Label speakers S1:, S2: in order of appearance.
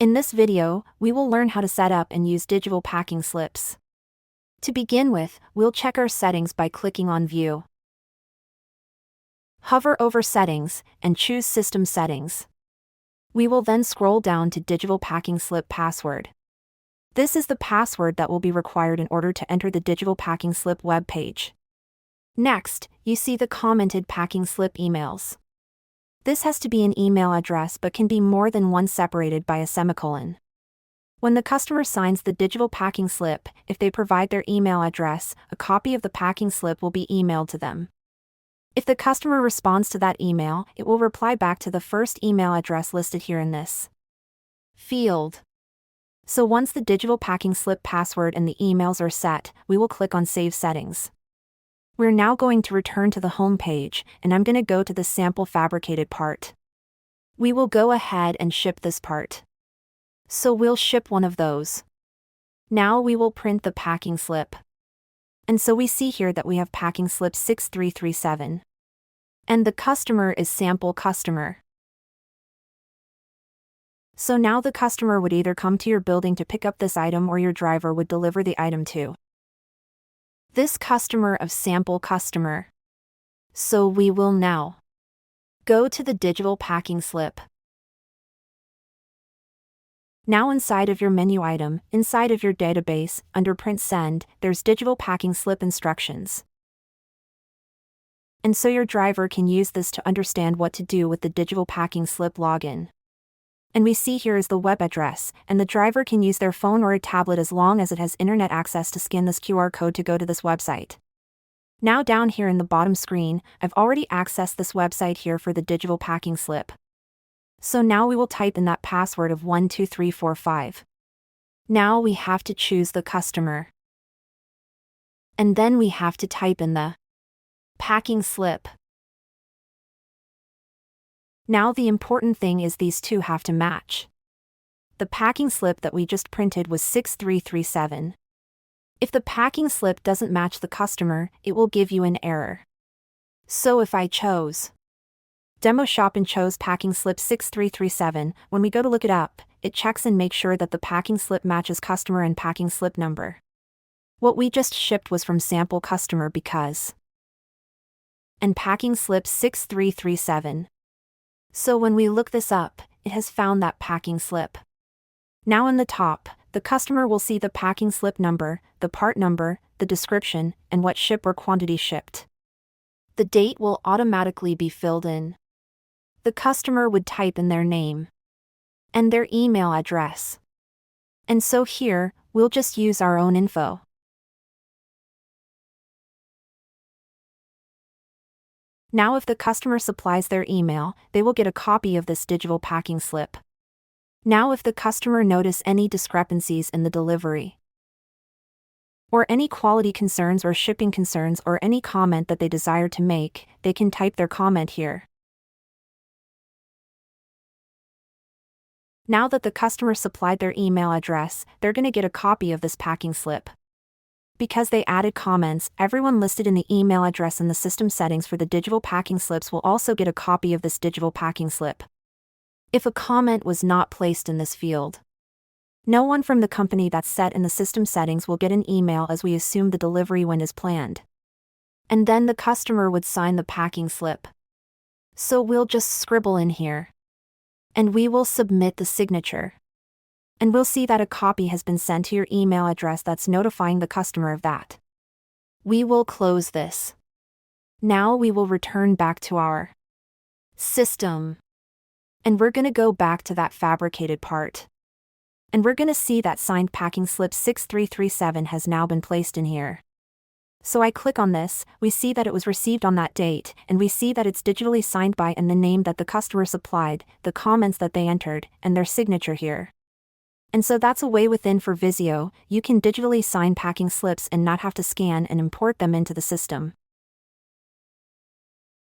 S1: In this video, we will learn how to set up and use digital packing slips. To begin with, we'll check our settings by clicking on View. Hover over Settings and choose System Settings. We will then scroll down to Digital Packing Slip Password. This is the password that will be required in order to enter the Digital Packing Slip web page. Next, you see the commented packing slip emails. This has to be an email address but can be more than one separated by a semicolon. When the customer signs the digital packing slip, if they provide their email address, a copy of the packing slip will be emailed to them. If the customer responds to that email, it will reply back to the first email address listed here in this field. So once the digital packing slip password and the emails are set, we will click on Save Settings. We're now going to return to the home page, and I'm going to go to the sample fabricated part. We will go ahead and ship this part. So we'll ship one of those. Now we will print the packing slip. And so we see here that we have packing slip 6337. And the customer is sample customer. So now the customer would either come to your building to pick up this item or your driver would deliver the item to this customer of sample customer. So we will now go to the digital packing slip. Now inside of your menu item, inside of your database, under Print Send, there's digital packing slip instructions. And so your driver can use this to understand what to do with the digital packing slip login. And we see here is the web address, and the driver can use their phone or a tablet as long as it has internet access to scan this QR code to go to this website. Now down here in the bottom screen, I've already accessed this website here for the digital packing slip. So now we will type in that password of 12345. Now we have to choose the customer. And then we have to type in the packing slip. Now the important thing is these two have to match. The packing slip that we just printed was 6337. If the packing slip doesn't match the customer, it will give you an error. So if I chose Demo Shop and chose packing slip 6337, when we go to look it up, it checks and makes sure that the packing slip matches customer and packing slip number. What we just shipped was from sample customer because and packing slip 6337. So when we look this up, it has found that packing slip. Now in the top, the customer will see the packing slip number, the part number, the description, and what ship or quantity shipped. The date will automatically be filled in. The customer would type in their name and their email address. And so here, we'll just use our own info. Now if the customer supplies their email, they will get a copy of this digital packing slip. Now if the customer notice any discrepancies in the delivery, or any quality concerns or shipping concerns or any comment that they desire to make, they can type their comment here. Now that the customer supplied their email address, they're going to get a copy of this packing slip. Because they added comments, everyone listed in the email address in the system settings for the digital packing slips will also get a copy of this digital packing slip. If a comment was not placed in this field, no one from the company that's set in the system settings will get an email as we assume the delivery when is planned. And then the customer would sign the packing slip. So we'll just scribble in here. And we will submit the signature. And we'll see that a copy has been sent to your email address that's notifying the customer of that. We will close this. Now we will return back to our system. And we're going to go back to that fabricated part. And we're going to see that signed packing slip 6337 has now been placed in here. So I click on this, we see that it was received on that date, and we see that it's digitally signed by and the name that the customer supplied, the comments that they entered, and their signature here. And so that's a way within FloorVisio, you can digitally sign packing slips and not have to scan and import them into the system.